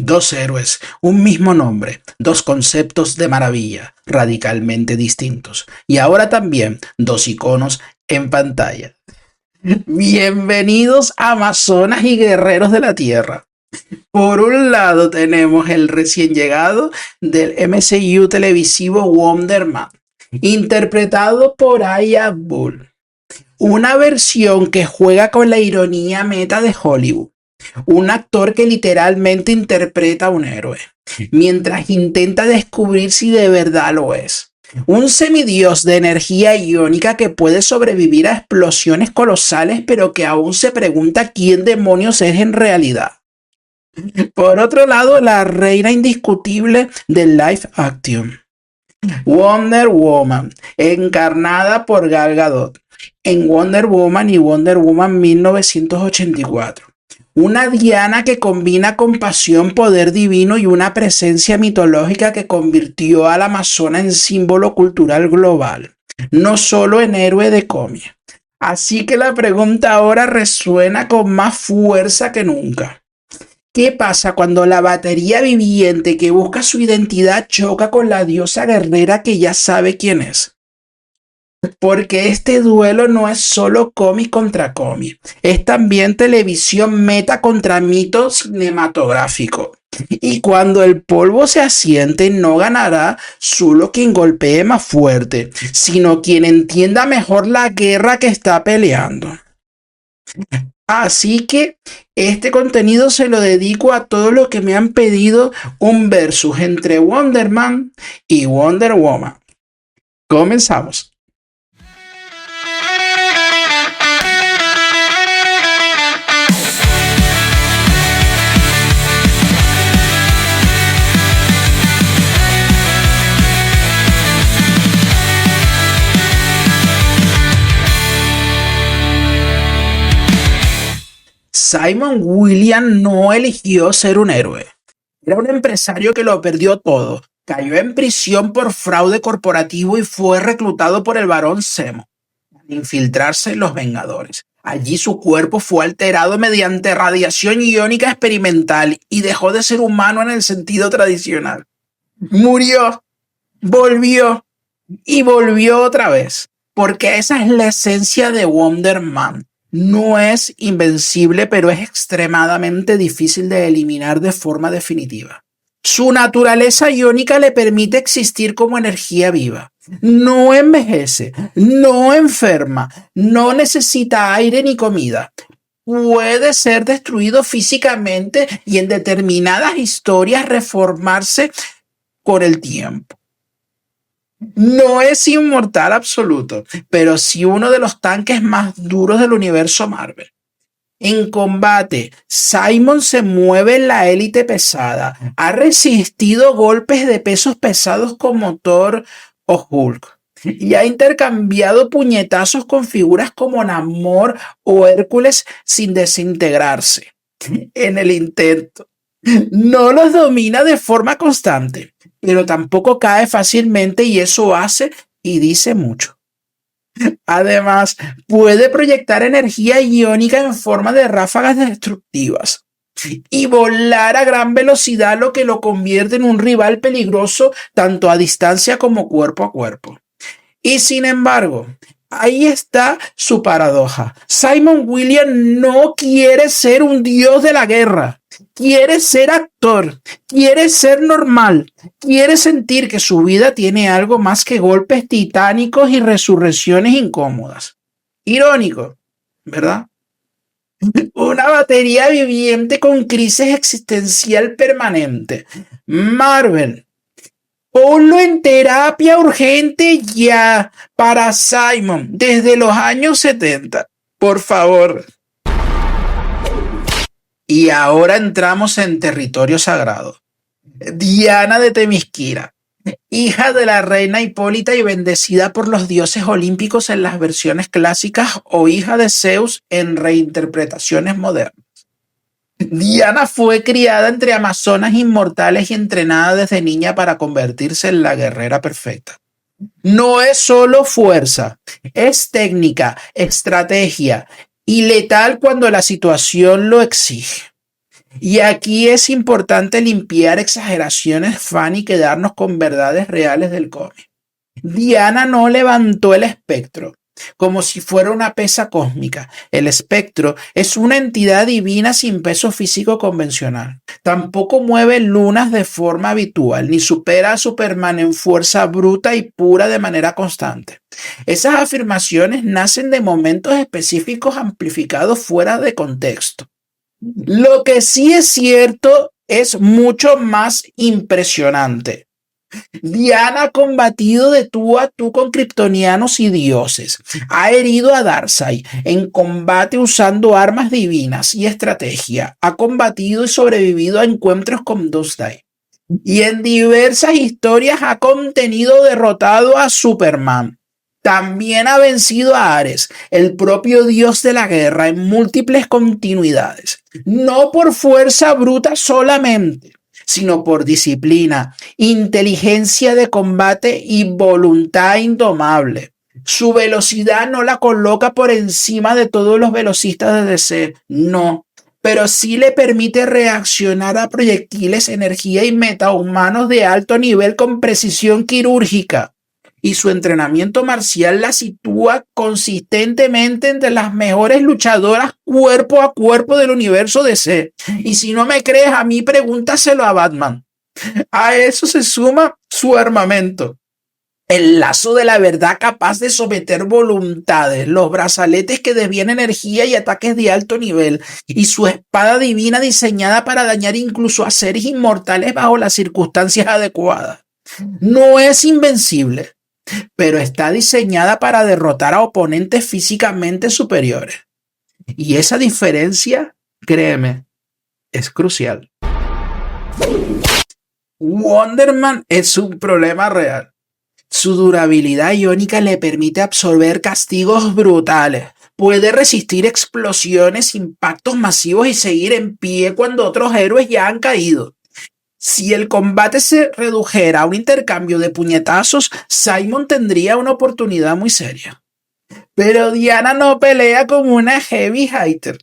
Dos héroes, un mismo nombre, dos conceptos de maravilla, radicalmente distintos. Y ahora también dos iconos en pantalla. Bienvenidos Amazonas y guerreros de la Tierra. Por un lado tenemos el recién llegado del MCU televisivo Wonder Man, interpretado por Aya Bull. Una versión que juega con la ironía meta de Hollywood. Un actor que literalmente interpreta a un héroe, mientras intenta descubrir si de verdad lo es. Un semidios de energía iónica que puede sobrevivir a explosiones colosales, pero que aún se pregunta quién demonios es en realidad. Por otro lado, la reina indiscutible del live action, Wonder Woman, encarnada por Gal Gadot en Wonder Woman y Wonder Woman 1984. Una Diana que combina compasión, poder divino y una presencia mitológica que convirtió a la Amazona en símbolo cultural global, no solo en héroe de cómic. Así que la pregunta ahora resuena con más fuerza que nunca. ¿Qué pasa cuando la batería viviente que busca su identidad choca con la diosa guerrera que ya sabe quién es? Porque este duelo no es solo cómic contra cómic, es también televisión meta contra mito cinematográfico. Y cuando el polvo se asiente, no ganará solo quien golpee más fuerte, sino quien entienda mejor la guerra que está peleando. Así que este contenido se lo dedico a todos los que me han pedido un versus entre Wonder Man y Wonder Woman. Comenzamos. Simon William no eligió ser un héroe. Era un empresario que lo perdió todo. Cayó en prisión por fraude corporativo y fue reclutado por el Barón Zemo para infiltrarse en los Vengadores. Allí su cuerpo fue alterado mediante radiación iónica experimental y dejó de ser humano en el sentido tradicional. Murió, volvió y volvió otra vez, porque esa es la esencia de Wonder Man. No es invencible, pero es extremadamente difícil de eliminar de forma definitiva. Su naturaleza iónica le permite existir como energía viva. No envejece, no enferma, no necesita aire ni comida. Puede ser destruido físicamente y en determinadas historias reformarse con el tiempo. No es inmortal absoluto, pero sí uno de los tanques más duros del universo Marvel. En combate, Simon se mueve en la élite pesada. Ha resistido golpes de pesos pesados como Thor o Hulk. Y ha intercambiado puñetazos con figuras como Namor o Hércules sin desintegrarse en el intento. No los domina de forma constante, pero tampoco cae fácilmente y eso hace y dice mucho. Además, puede proyectar energía iónica en forma de ráfagas destructivas y volar a gran velocidad, lo que lo convierte en un rival peligroso tanto a distancia como cuerpo a cuerpo. Y sin embargo, ahí está su paradoja. Simon William no quiere ser un dios de la guerra. Quiere ser actor, quiere ser normal, quiere sentir que su vida tiene algo más que golpes titánicos y resurrecciones incómodas. Irónico, ¿verdad? Una batería viviente con crisis existencial permanente. Marvel, ponlo en terapia urgente ya para Simon desde los años 70. Por favor. Y ahora entramos en territorio sagrado. Diana de Temisquira, hija de la reina Hipólita y bendecida por los dioses olímpicos en las versiones clásicas o hija de Zeus en reinterpretaciones modernas. Diana fue criada entre amazonas inmortales y entrenada desde niña para convertirse en la guerrera perfecta. No es solo fuerza, es técnica, estrategia y letal cuando la situación lo exige. Y aquí es importante limpiar exageraciones fan y quedarnos con verdades reales del cómic. Diana no levantó el espectro como si fuera una pesa cósmica. El espectro es una entidad divina sin peso físico convencional. Tampoco mueve lunas de forma habitual, ni supera a Superman en fuerza bruta y pura de manera constante. Esas afirmaciones nacen de momentos específicos amplificados fuera de contexto. Lo que sí es cierto es mucho más impresionante. Diana ha combatido de tú a tú con kryptonianos y dioses. Ha herido a Darkseid en combate usando armas divinas y estrategia. Ha combatido y sobrevivido a encuentros con Doomsday. Y en diversas historias ha contenido derrotado a Superman. También ha vencido a Ares, el propio dios de la guerra, en múltiples continuidades. No por fuerza bruta solamente, sino por disciplina, inteligencia de combate y voluntad indomable. Su velocidad no la coloca por encima de todos los velocistas de DC, no, pero sí le permite reaccionar a proyectiles, energía y metahumanos de alto nivel con precisión quirúrgica. Y su entrenamiento marcial la sitúa consistentemente entre las mejores luchadoras cuerpo a cuerpo del universo DC. Y si no me crees a mí, pregúntaselo a Batman. A eso se suma su armamento. El lazo de la verdad capaz de someter voluntades, los brazaletes que desvían energía y ataques de alto nivel, y su espada divina diseñada para dañar incluso a seres inmortales bajo las circunstancias adecuadas. No es invencible, pero está diseñada para derrotar a oponentes físicamente superiores. Y esa diferencia, créeme, es crucial. Wonder Man es un problema real. Su durabilidad iónica le permite absorber castigos brutales. Puede resistir explosiones, impactos masivos y seguir en pie cuando otros héroes ya han caído. Si el combate se redujera a un intercambio de puñetazos, Simon tendría una oportunidad muy seria. Pero Diana no pelea como una heavy hitter.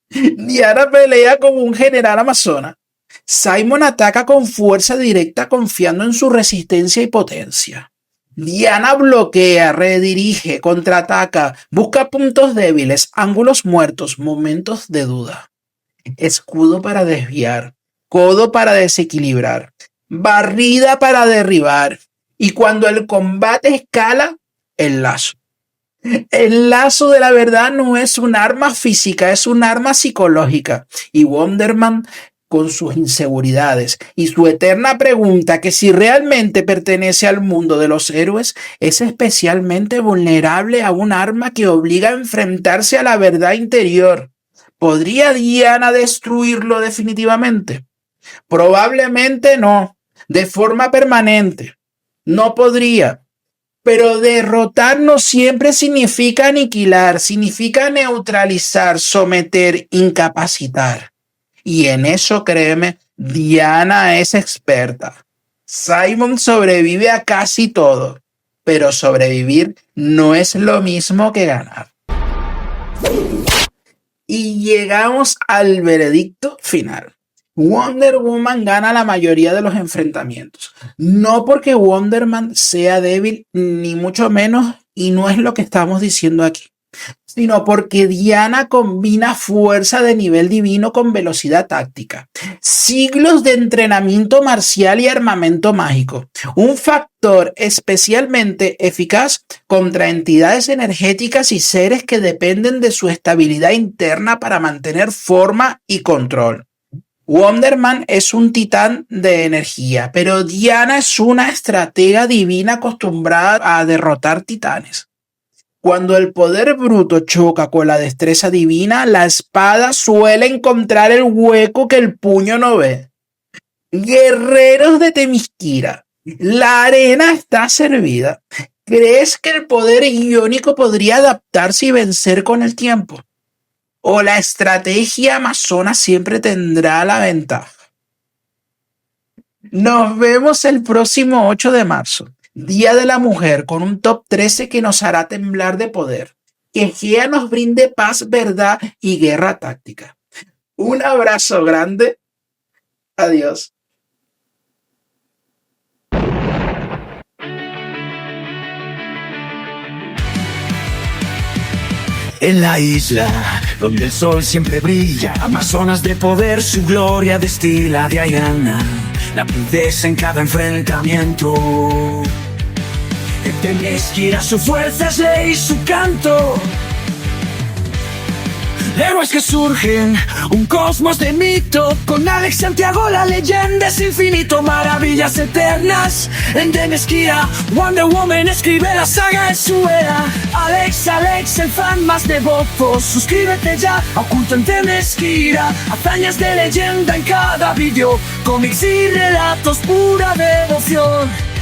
Diana pelea como un general amazona. Simon ataca con fuerza directa confiando en su resistencia y potencia. Diana bloquea, redirige, contraataca, busca puntos débiles, ángulos muertos, momentos de duda. Escudo para desviar, codo para desequilibrar, barrida para derribar. Y cuando el combate escala, el lazo. El lazo de la verdad no es un arma física, es un arma psicológica. Y Wonder Man, con sus inseguridades y su eterna pregunta que si realmente pertenece al mundo de los héroes, es especialmente vulnerable a un arma que obliga a enfrentarse a la verdad interior. ¿Podría Diana destruirlo definitivamente? Probablemente no, de forma permanente. No podría. Pero derrotar no siempre significa aniquilar, significa neutralizar, someter, incapacitar. Y en eso, créeme, Diana es experta. Simon sobrevive a casi todo, pero sobrevivir no es lo mismo que ganar. Y llegamos al veredicto final. Wonder Woman gana la mayoría de los enfrentamientos. No porque Wonder Man sea débil, ni mucho menos, y no es lo que estamos diciendo aquí, sino porque Diana combina fuerza de nivel divino con velocidad táctica, siglos de entrenamiento marcial y armamento mágico, un factor especialmente eficaz contra entidades energéticas y seres que dependen de su estabilidad interna para mantener forma y control. Wonder Man es un titán de energía, pero Diana es una estratega divina acostumbrada a derrotar titanes. Cuando el poder bruto choca con la destreza divina, la espada suele encontrar el hueco que el puño no ve. Guerreros de Themyscira, la arena está servida. ¿Crees que el poder iónico podría adaptarse y vencer con el tiempo? ¿O la estrategia amazona siempre tendrá la ventaja? Nos vemos el próximo 8 de marzo, Día de la Mujer, con un top 13 que nos hará temblar de poder. Que Gea nos brinde paz, verdad y guerra táctica. Un abrazo grande Adiós. En la isla donde el sol siempre brilla, amazonas de poder, su gloria destila Diana, la princesa en cada enfrentamiento. En Temesquira su fuerza es ley, su canto. Héroes que surgen, un cosmos de mito. Con Alex Santiago la leyenda es infinito. Maravillas eternas en Temesquira. Wonder Woman escribe la saga en su era. Alex, el fan más devoto. Suscríbete ya, oculto en Temesquira. Hazañas de leyenda en cada vídeo. Cómics y relatos, pura devoción.